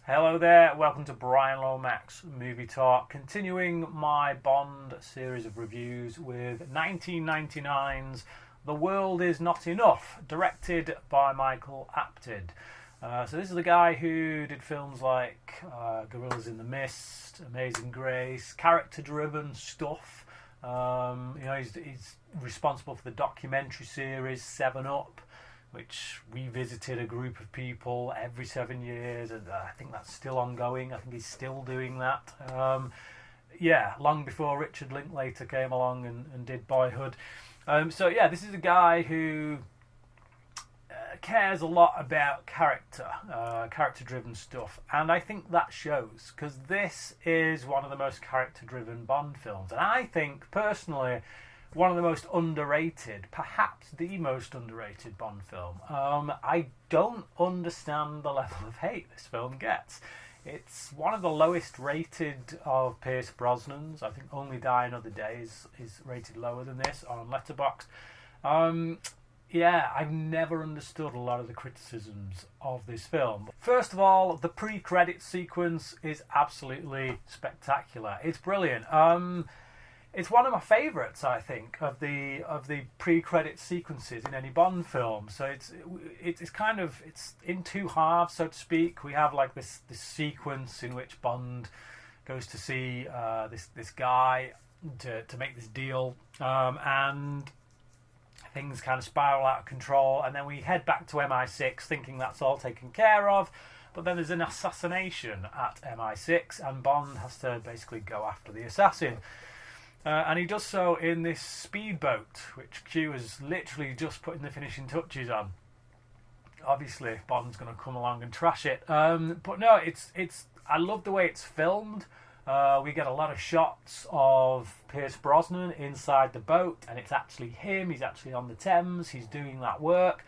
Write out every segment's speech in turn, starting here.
Hello there, welcome to Bryan Lomax Movie Talk, continuing my Bond series of reviews with 1999's The World Is Not Enough, directed by Michael Apted. So this is the guy who did films like Gorillas in the Mist, Amazing Grace, character-driven stuff. He's responsible for the documentary series 7 Up, which revisited a group of people every 7 years, and I think that's still ongoing. I think he's still doing that. Long before Richard Linklater came along and did Boyhood. This is a guy who cares a lot about character-driven stuff, and I think that shows, because this is one of the most character-driven Bond films, and I think, personally, one of the most underrated, perhaps the most underrated Bond film. I don't understand the level of hate this film gets. It's one of the lowest rated of Pierce Brosnan's. I think Only Die Another Day is rated lower than this on Letterboxd. I've never understood a lot of the criticisms of this film. First of all, the pre-credit sequence is absolutely spectacular. It's brilliant. It's one of my favourites, I think, of the pre-credit sequences in any Bond film. So it's in two halves, so to speak. We have like this sequence in which Bond goes to see this guy to make this deal, and things kind of spiral out of control. And then we head back to MI6, thinking that's all taken care of. But then there's an assassination at MI6, and Bond has to basically go after the assassin. And he does so in this speedboat, which Q is literally just putting the finishing touches on. Obviously, Bond's going to come along and trash it. But no, it's. I love the way it's filmed. We get a lot of shots of Pierce Brosnan inside the boat, and it's actually him. He's actually on the Thames. He's doing that work,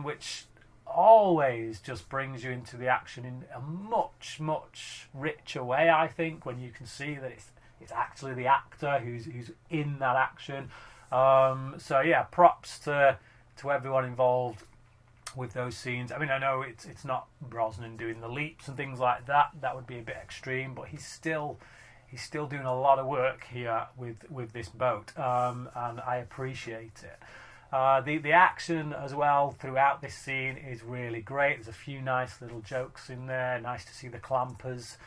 which always just brings you into the action in a much, much richer way, I think, when you can see that it's actually the actor who's in that action. Props to everyone involved with those scenes. I mean, I know it's not Brosnan doing the leaps and things like that. That would be a bit extreme, but he's still doing a lot of work here with this boat, and I appreciate it. The action as well throughout this scene is really great. There's a few nice little jokes in there. Nice to see the clampers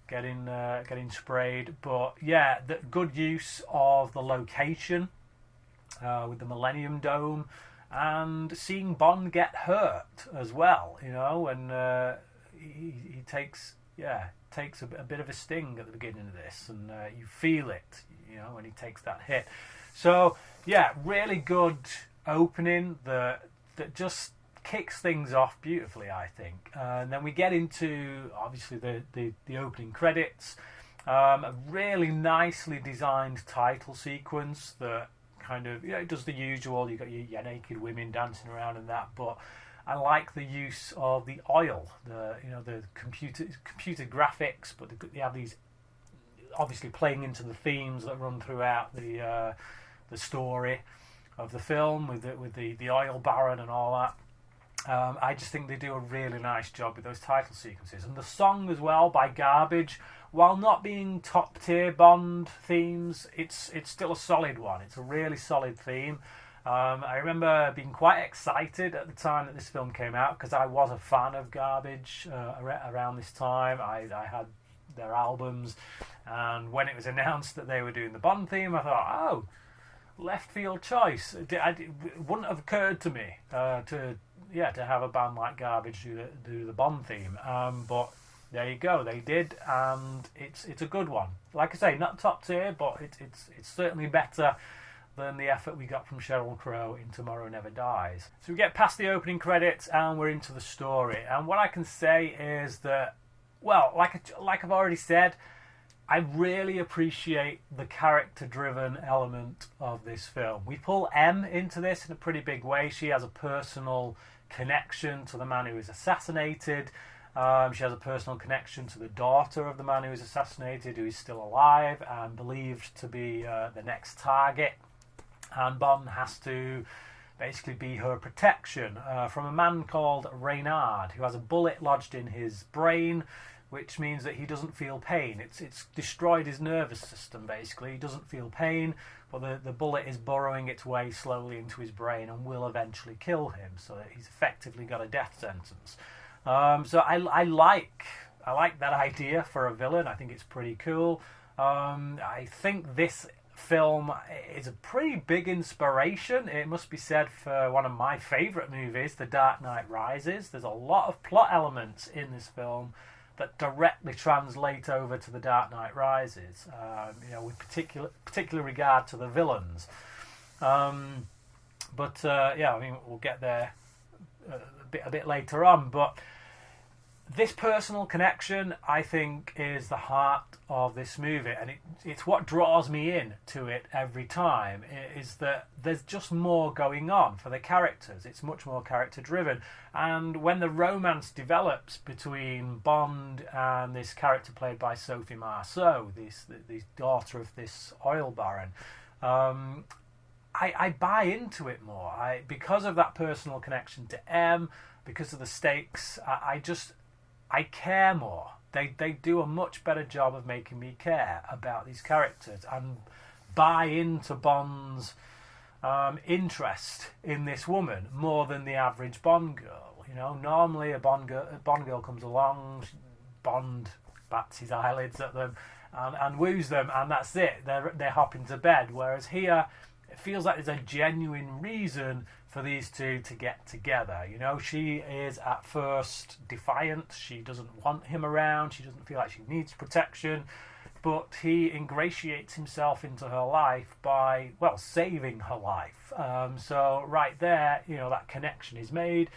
getting sprayed, but yeah, the good use of the location with the Millennium Dome, and seeing Bond get hurt as well, and he takes a bit of a sting at the beginning of this, and you feel it, when he takes that hit. So yeah, really good opening that just kicks things off beautifully, I think. And then we get into, obviously, the opening credits. A really nicely designed title sequence that kind of, it does the usual. You've got your naked women dancing around and that, but I like the use of the oil, the computer graphics, but they have these obviously playing into the themes that run throughout the story of the film with the oil baron and all that. I just think they do a really nice job with those title sequences. And the song as well, by Garbage, while not being top tier Bond themes, it's still a solid one. It's a really solid theme. I remember being quite excited at the time that this film came out, because I was a fan of Garbage around this time. I had their albums, and when it was announced that they were doing the Bond theme, I thought, oh, left field choice. It wouldn't have occurred to me to have a band like Garbage do the Bond theme, but there you go, they did, and it's a good one. Like I say, not top tier, but it's certainly better than the effort we got from Sheryl Crow in Tomorrow Never Dies. So we get past the opening credits and we're into the story, and what I can say is that, well, like I've already said, I really appreciate the character-driven element of this film. We pull M into this in a pretty big way. She has a personal connection to the man who was assassinated. She has a personal connection to the daughter of the man who was assassinated, who is still alive and believed to be the next target. And Bond has to basically be her protection from a man called Reynard, who has a bullet lodged in his brain, which means that he doesn't feel pain. It's destroyed his nervous system, basically. He doesn't feel pain, but the bullet is burrowing its way slowly into his brain and will eventually kill him, so that he's effectively got a death sentence. So I like that idea for a villain. I think it's pretty cool. I think this film is a pretty big inspiration, it must be said, for one of my favourite movies, The Dark Knight Rises. There's a lot of plot elements in this film that directly translate over to The Dark Knight Rises, with particular regard to the villains. We'll get there a bit later on. But this personal connection, I think, is the heart of this movie, and it's what draws me in to it every time, is that there's just more going on for the characters. It's much more character driven, and when the romance develops between Bond and this character played by Sophie Marceau, the daughter of this oil baron, I buy into it more. Because of that personal connection to M, because of the stakes, I care more. They do a much better job of making me care about these characters and buy into Bond's interest in this woman more than the average Bond girl. Normally a Bond girl comes along, Bond bats his eyelids at them and woos them, and that's it. They hop into bed. Whereas here, it feels like there's a genuine reason for these two to get together. She is at first defiant. She doesn't want him around. She doesn't feel like she needs protection. But he ingratiates himself into her life by, saving her life. So right there, that connection is made.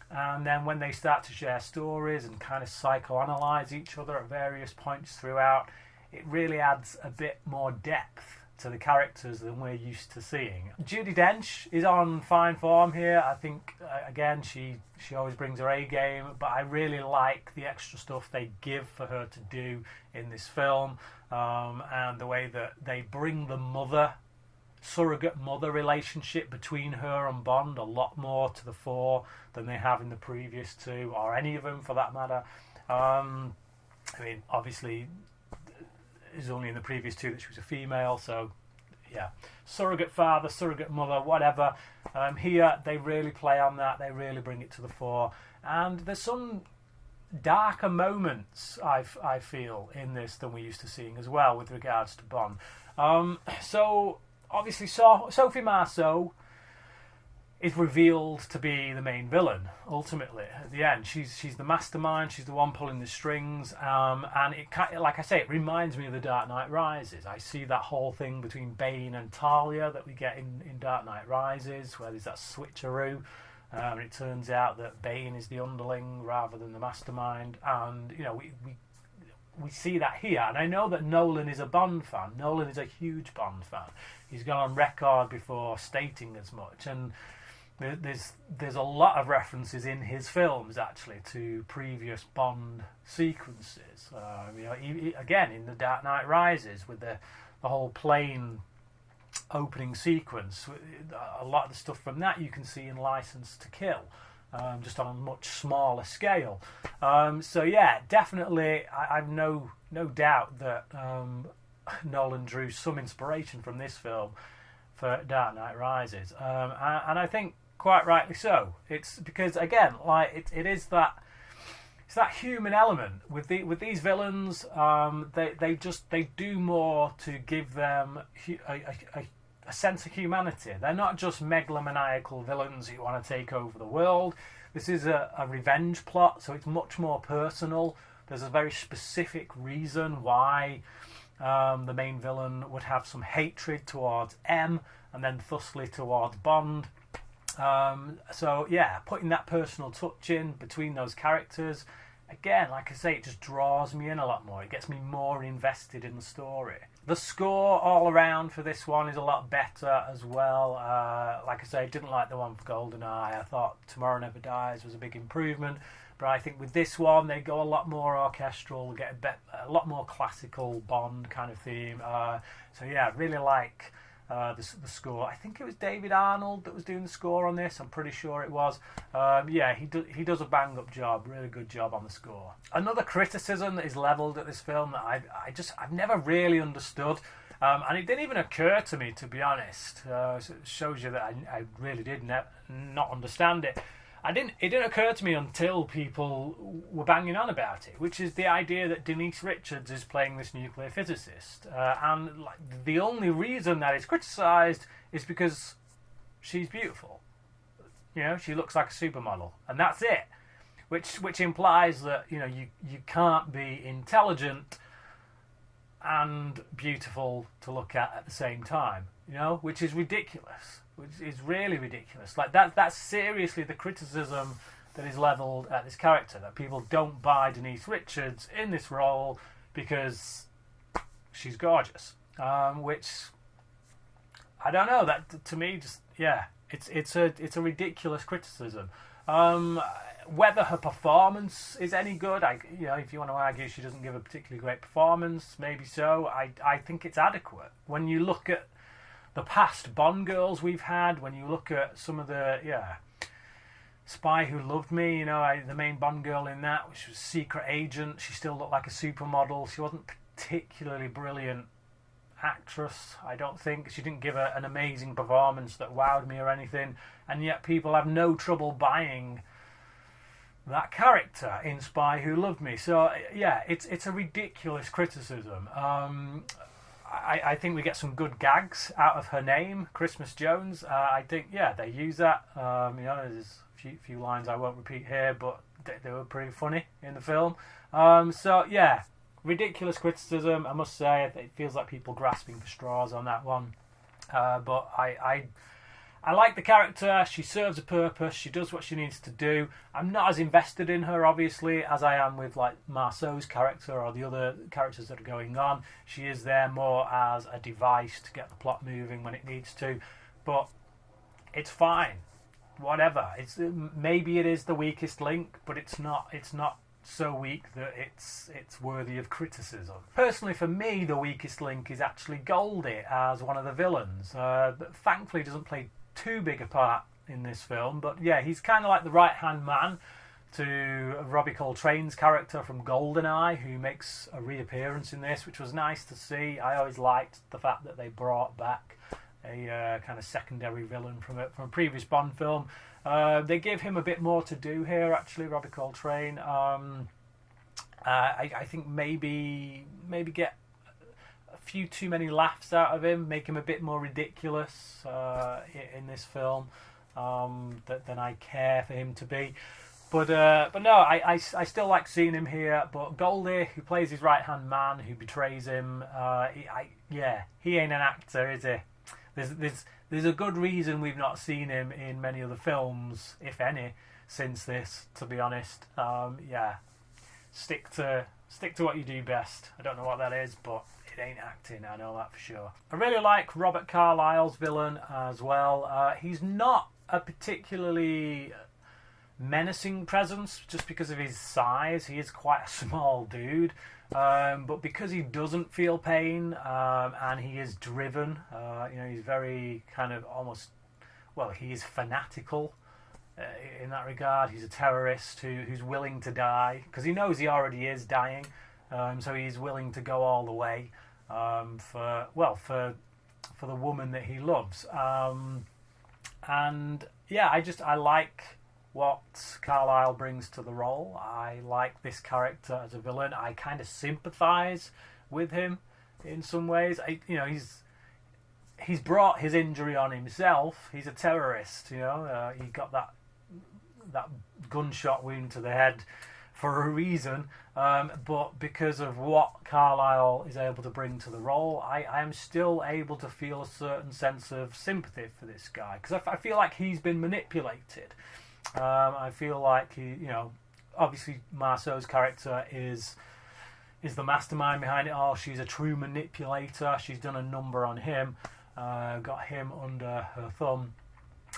And then when they start to share stories and kind of psychoanalyze each other at various points throughout, it really adds a bit more depth to the characters than we're used to seeing. Judi Dench is on fine form here. I think, again, she always brings her A game, but I really like the extra stuff they give for her to do in this film, and the way that they bring the surrogate mother relationship between her and Bond a lot more to the fore than they have in the previous two, or any of them for that matter. Obviously, is only in the previous two that she was a female, so yeah, surrogate father, surrogate mother, whatever. Here they really play on that. They really bring it to the fore, and there's some darker moments I feel in this than we're used to seeing as well with regards to Bond. So obviously, Sophie Marceau is revealed to be the main villain ultimately at the end. She's the mastermind. She's the one pulling the strings, and like I say, it reminds me of The Dark Knight Rises. I see that whole thing between Bane and Talia that we get in Dark Knight Rises, where there's that switcheroo, and it turns out that Bane is the underling rather than the mastermind, and we see that here. And I know that Nolan is a Bond fan. Nolan is a huge Bond fan. He's gone on record before stating as much, and there's a lot of references in his films actually to previous Bond sequences. Again in The Dark Knight Rises with the whole plane opening sequence, a lot of the stuff from that you can see in License to Kill, just on a much smaller scale. So yeah, definitely, I've no doubt that Nolan drew some inspiration from this film for Dark Knight Rises, and I think quite rightly so. It's because, again, it is that it's that human element with these villains. They do more to give them a sense of humanity. They're not just megalomaniacal villains who want to take over the world. This is a revenge plot, so it's much more personal. There's a very specific reason why the main villain would have some hatred towards M and then thusly towards Bond. So yeah, putting that personal touch in between those characters, again, like I say, it just draws me in a lot more. It gets me more invested in the story. The score all around for this one is a lot better as well. Like I say, I didn't like the one for GoldenEye. I thought Tomorrow Never Dies was a big improvement, but I think with this one they go a lot more orchestral, get a lot more classical Bond kind of theme. So yeah, I really like the score. I think it was David Arnold that was doing the score on this. I'm pretty sure it was. Yeah, he does a bang up job, really good job on the score. Another criticism that is levelled at this film that I've never really understood, and it didn't even occur to me, to be honest. So it shows you that I really did not understand it. It didn't occur to me until people were banging on about it, which is the idea that Denise Richards is playing this nuclear physicist, and like, the only reason that it's criticised is because she's beautiful. You know, she looks like a supermodel, and that's it. Which implies that, you know, you can't be intelligent and beautiful to look at the same time. You know, which is ridiculous. Which is really ridiculous. Like that's seriously the criticism that is levelled at this character, that people don't buy Denise Richards in this role because she's gorgeous. Which I don't know. That to me, just it's a ridiculous criticism. Whether her performance is any good, if you want to argue she doesn't give a particularly great performance, maybe so. I think it's adequate. When you look at the past Bond girls we've had, when you look at some of the Spy Who Loved Me, the main Bond girl in that, which was Secret Agent, she still looked like a supermodel. She wasn't particularly brilliant actress, I don't think. She didn't give an amazing performance that wowed me or anything, and yet people have no trouble buying that character in Spy Who Loved Me. So yeah, it's a ridiculous criticism. I think we get some good gags out of her name, Christmas Jones. I think, they use that. There's a few lines I won't repeat here, but they were pretty funny in the film. Ridiculous criticism, I must say. It feels like people grasping for straws on that one. But I like the character. She serves a purpose. She does what she needs to do. I'm not as invested in her, obviously, as I am with like Marceau's character or the other characters that are going on. She is there more as a device to get the plot moving when it needs to. But it's fine. Whatever. Maybe it is the weakest link, but it's not so weak that it's worthy of criticism. Personally, for me, the weakest link is actually Goldie as one of the villains. But thankfully, doesn't play too big a part in this film, but he's kind of like the right-hand man to Robbie Coltrane's character from GoldenEye, who makes a reappearance in this, which was nice to see. I always liked the fact that they brought back a kind of secondary villain from a previous Bond film. They give him a bit more to do here, actually, Robbie Coltrane. I think maybe get a few too many laughs out of him, make him a bit more ridiculous in this film than I care for him to be. But no, I still like seeing him here. But Goldie, who plays his right hand man, who betrays him, he ain't an actor, is he? There's a good reason we've not seen him in many other films, if any, since this. To be honest, stick to what you do best. I don't know what that is, but it ain't acting, I know that for sure. I really like Robert Carlyle's villain as well. He's not a particularly menacing presence just because of his size. He is quite a small dude, but because he doesn't feel pain and he is driven, he's very kind of he is fanatical in that regard. He's a terrorist who's willing to die because he knows he already is dying. So he's willing to go all the way for the woman that he loves. I like what Carlyle brings to the role. I like this character as a villain. I kind of sympathise with him in some ways. He's brought his injury on himself. He's a terrorist. He got that gunshot wound to the head for a reason, but because of what Carlyle is able to bring to the role, I am still able to feel a certain sense of sympathy for this guy, because I feel like he's been manipulated. I feel like obviously Marceau's character is the mastermind behind it all. She's a true manipulator. She's done a number on him, got him under her thumb.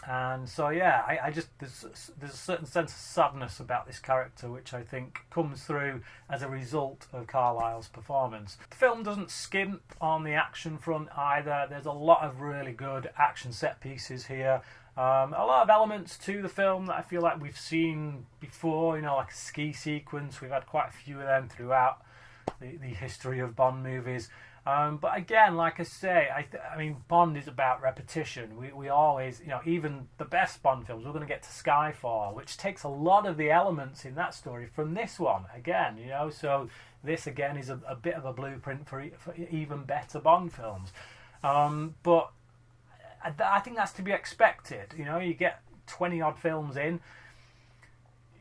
And so yeah, I just there's a certain sense of sadness about this character, which I think comes through as a result of Carlyle's performance. The film doesn't skimp on the action front either. There's a lot of really good action set pieces here. A lot of elements to the film that I feel like we've seen before, like a ski sequence. We've had quite a few of them throughout the history of Bond movies. But again, like I say, I mean, Bond is about repetition. We always, even the best Bond films, we're going to get to Skyfall, which takes a lot of the elements in that story from this one again, So this again is a bit of a blueprint for even better Bond films. But I think that's to be expected. You get 20 odd films in,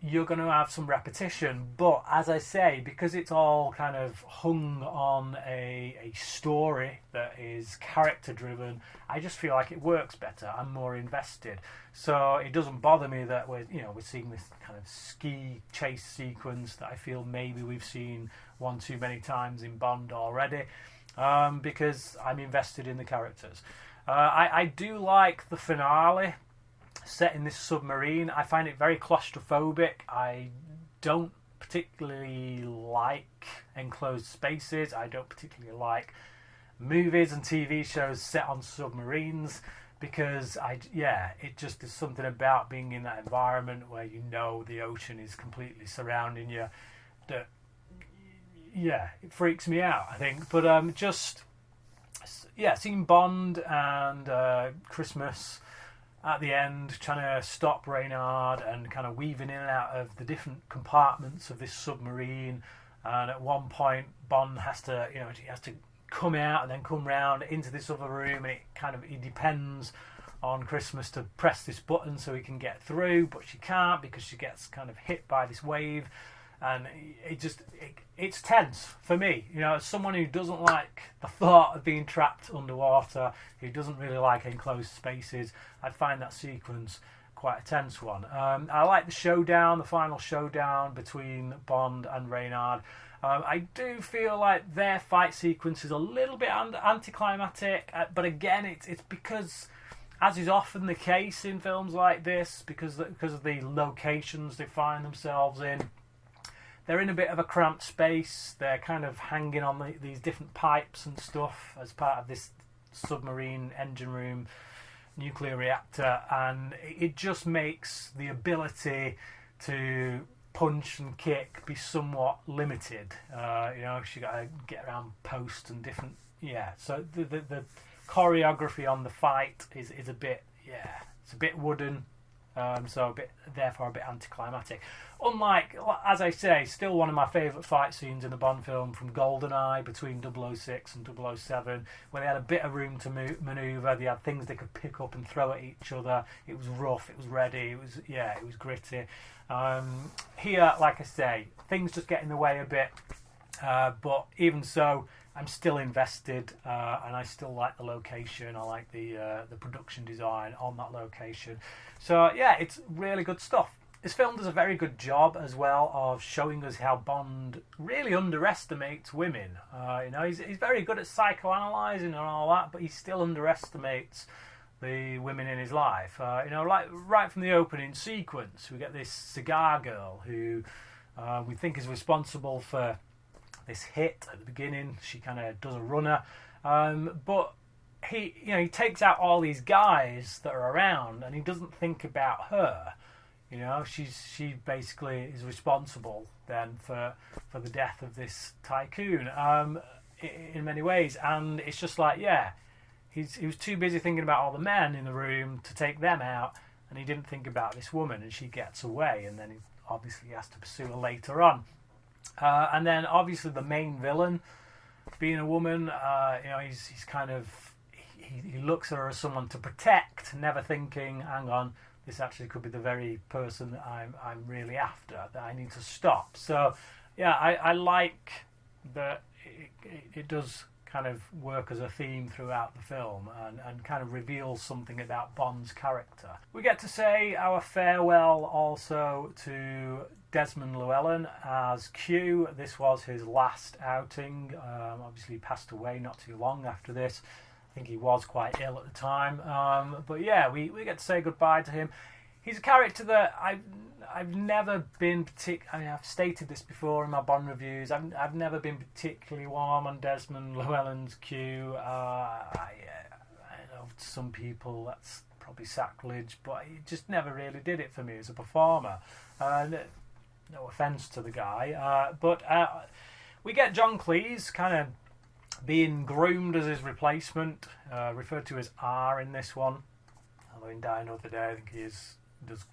you're going to have some repetition, but as I say, because it's all kind of hung on a story that is character driven, I just feel like it works better. I'm more invested, so it doesn't bother me that we're seeing this kind of ski chase sequence that I feel maybe we've seen one too many times in Bond already, because I'm invested in the characters. I do like the finale set in this submarine. I find it very claustrophobic. I don't particularly like enclosed spaces. I don't particularly like movies and TV shows set on submarines, because it just is something about being in that environment where the ocean is completely surrounding you that it freaks me out, I think. But seeing Bond and Christmas at the end, trying to stop Reynard and kind of weaving in and out of the different compartments of this submarine. And at one point, Bond has to come out and then come round into this other room, and he depends on Christmas to press this button so he can get through, but she can't because she gets kind of hit by this wave. And it's tense for me, as someone who doesn't like the thought of being trapped underwater, who doesn't really like enclosed spaces. I find that sequence quite a tense one. I like the final showdown between Bond and Reynard. I do feel like their fight sequence is a little bit anticlimactic, but again, it's because, as is often the case in films like this, because of the locations they find themselves in. They're in a bit of a cramped space. They're kind of hanging on these different pipes and stuff as part of this submarine engine room nuclear reactor, and it just makes the ability to punch and kick be somewhat limited. She got to get around posts and different. So the choreography on the fight is a bit it's a bit wooden. Therefore a bit anticlimactic. Unlike, as I say, still one of my favourite fight scenes in a Bond film from GoldenEye between 006 and 007, where they had a bit of room to manoeuvre. They had things they could pick up and throw at each other. It was rough, it was ready, it was gritty. Here, like I say, things just get in the way a bit, but even so, I'm still invested, and I still like the location. I like the production design on that location. So it's really good stuff. This film does a very good job as well of showing us how Bond really underestimates women. He's very good at psychoanalyzing and all that, but he still underestimates the women in his life. Like right from the opening sequence, we get this cigar girl who we think is responsible for this hit at the beginning. She kind of does a runner, but he takes out all these guys that are around, and he doesn't think about her. She basically is responsible then for the death of this tycoon in many ways, and it's just like he was too busy thinking about all the men in the room to take them out, and he didn't think about this woman, and she gets away, and then he obviously has to pursue her later on. And then obviously the main villain being a woman, he's kind of he looks at her as someone to protect, never thinking, hang on, this actually could be the very person that I'm really after, that I need to stop. So I like that it does kind of work as a theme throughout the film, and kind of reveals something about Bond's character. We get to say our farewell also to Desmond Llewellyn as Q. This was his last outing. Obviously he passed away not too long after this. I think he was quite ill at the time. But yeah, we get to say goodbye to him. He's a character that I've never been I mean, I've stated this before in my Bond reviews. I've never been particularly warm on Desmond Llewellyn's Q. I know to some people that's probably sacrilege, but he just never really did it for me as a performer. No offence to the guy, but we get John Cleese kind of being groomed as his replacement, referred to as R in this one. Although in Die Another Day, I think he does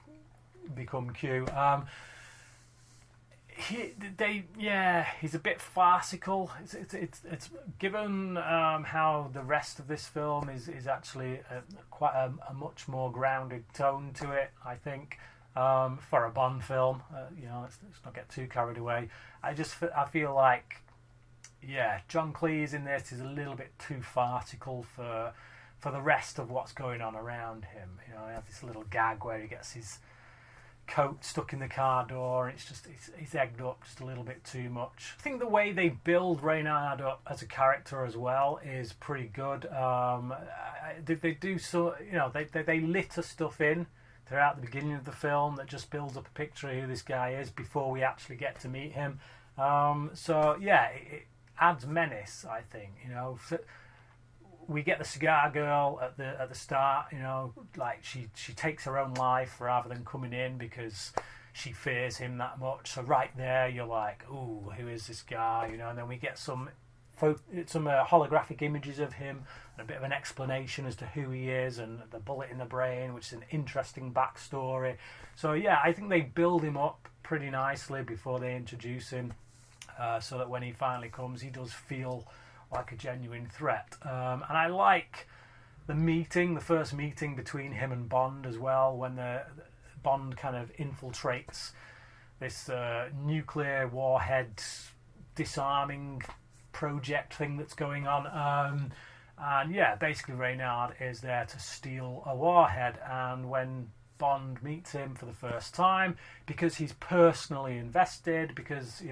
become Q. He's a bit farcical. It's given how the rest of this film is actually quite a much more grounded tone to it, I think, for a Bond film. Let's not get too carried away. I feel like, John Cleese in this is a little bit too farcical for the rest of what's going on around him. I have this little gag where he gets his coat stuck in the car door, and he's egged up just a little bit too much. I think the way they build Reynard up as a character as well is pretty good. They do they litter stuff in throughout the beginning of the film that just builds up a picture of who this guy is before we actually get to meet him. It adds menace, I think. We get the cigar girl at the start, like she takes her own life rather than coming in because she fears him that much. So right there, you're like, ooh, who is this guy? And then we get some holographic images of him and a bit of an explanation as to who he is and the bullet in the brain, which is an interesting backstory. So I think they build him up pretty nicely before they introduce him, so that when he finally comes, he does feel like a genuine threat. And I like the first meeting between him and Bond as well, when the Bond kind of infiltrates this nuclear warhead disarming project thing that's going on. Basically Reynard is there to steal a warhead, and when Bond meets him for the first time, because he's personally invested, because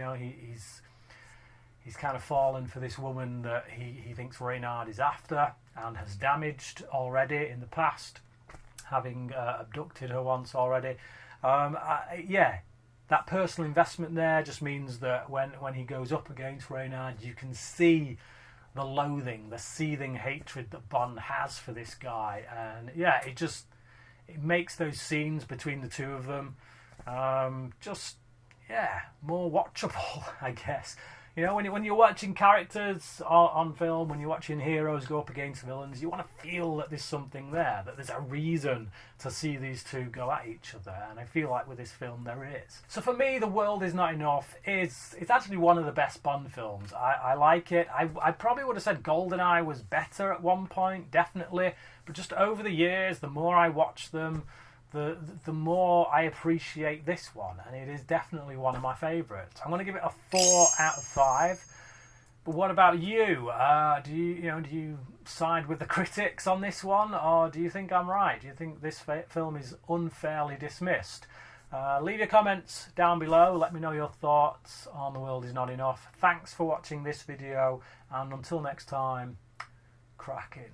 he's kind of fallen for this woman that he thinks Reynard is after and has damaged already in the past, having abducted her once already. That personal investment there just means that when he goes up against Reynard, you can see the loathing, the seething hatred that Bond has for this guy. And it makes those scenes between the two of them more watchable, I guess. When you're watching characters on film, when you're watching heroes go up against villains, you want to feel that there's something there, that there's a reason to see these two go at each other, and I feel like with this film there is. So for me, The World Is Not Enough it's actually one of the best Bond films. I like it. I probably would have said GoldenEye was better at one point, definitely, but just over the years, the more I watch them, the more I appreciate this one, and it is definitely one of my favourites. I'm going to give it a 4 out of 5. But what about you? Do you side with the critics on this one, or do you think I'm right? Do you think this film is unfairly dismissed? Leave your comments down below. Let me know your thoughts on The World Is Not Enough. Thanks for watching this video, and until next time, cracking.